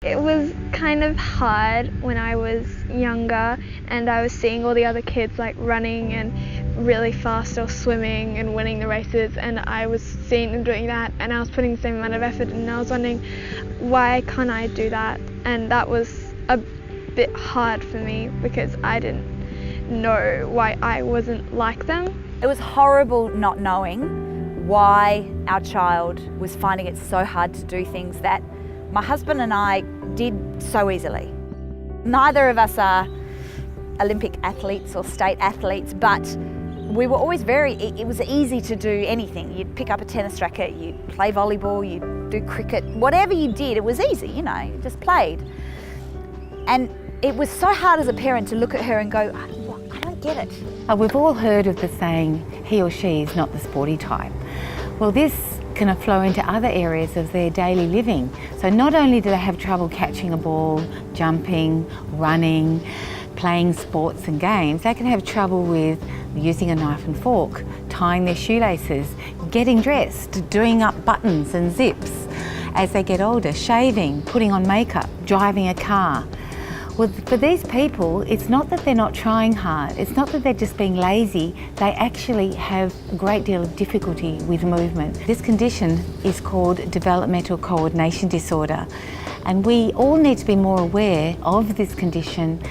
It was kind of hard when I was younger and I was seeing all the other kids like running and really fast or swimming and winning the races, and I was seeing them doing that and I was putting the same amount of effort, and I was wondering, why can't I do that? And that was a bit hard for me because I didn't know why I wasn't like them. It was horrible not knowing why our child was finding it so hard to do things that my husband and I did so easily. Neither of us are Olympic athletes or state athletes, but we were always it was easy to do anything. You'd pick up a tennis racket, you'd play volleyball, you'd do cricket, whatever you did, it was easy, you know, you just played. And it was so hard as a parent to look at her and go, I don't get it. We've all heard of the saying, he or she is not the sporty type. Well, this can flow into other areas of their daily living. So not only do they have trouble catching a ball, jumping, running, playing sports and games, they can have trouble with using a knife and fork, tying their shoelaces, getting dressed, doing up buttons and zips. As they get older, shaving, putting on makeup, driving a car. Well, for these people, it's not that they're not trying hard, it's not that they're just being lazy, they actually have a great deal of difficulty with movement. This condition is called developmental coordination disorder, and we all need to be more aware of this condition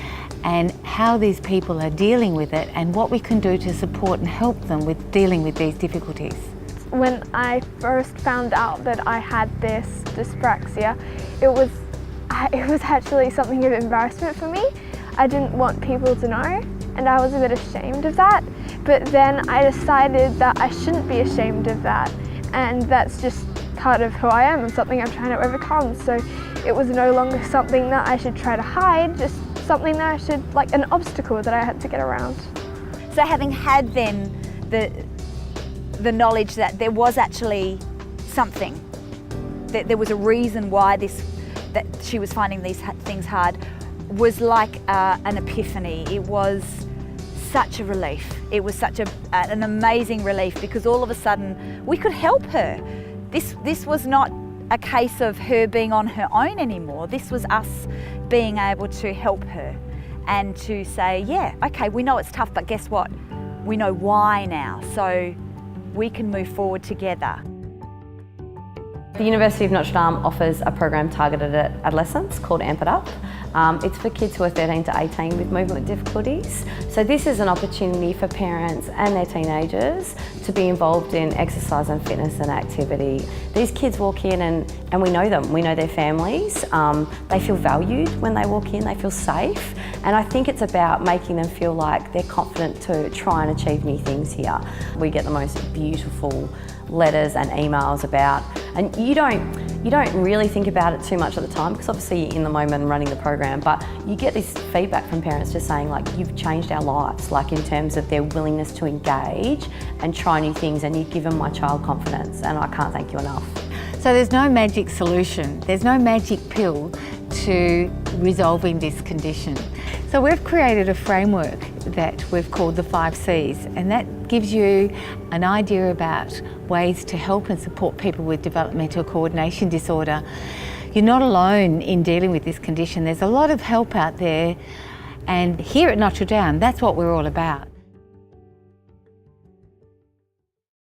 and how these people are dealing with it and what we can do to support and help them with dealing with these difficulties. When I first found out that I had this dyspraxia, it was actually something of embarrassment for me. I didn't want people to know, and I was a bit ashamed of that. But then I decided that I shouldn't be ashamed of that, and that's just part of who I am and something I'm trying to overcome. So it was no longer something that I should try to hide, just something that I should, like an obstacle that I had to get around. So having had then the knowledge that there was actually something, that there was a reason why that she was finding these things hard, was like an epiphany. It was such a relief. It was such an amazing relief, because all of a sudden we could help her. This was not a case of her being on her own anymore. This was us being able to help her and to say, yeah, okay, we know it's tough, but guess what? We know why now, so we can move forward together. The University of Notre Dame offers a program targeted at adolescents called Amp It Up. It's for kids who are 13 to 18 with movement difficulties. So this is an opportunity for parents and their teenagers to be involved in exercise and fitness and activity. These kids walk in and we know them, we know their families. They feel valued when they walk in, they feel safe. And I think it's about making them feel like they're confident to try and achieve new things here. We get the most beautiful letters and emails about, and you don't really think about it too much at the time, because obviously you're in the moment and running the program, but you get this feedback from parents just saying, like, you've changed our lives, like in terms of their willingness to engage and try new things, and you've given my child confidence, and I can't thank you enough. So there's no magic solution, there's no magic pill to resolving this condition. So we've created a framework that we've called the 5 C's, and that gives you an idea about ways to help and support people with developmental coordination disorder. You're not alone in dealing with this condition. There's a lot of help out there, and here at Notre Dame, that's what we're all about.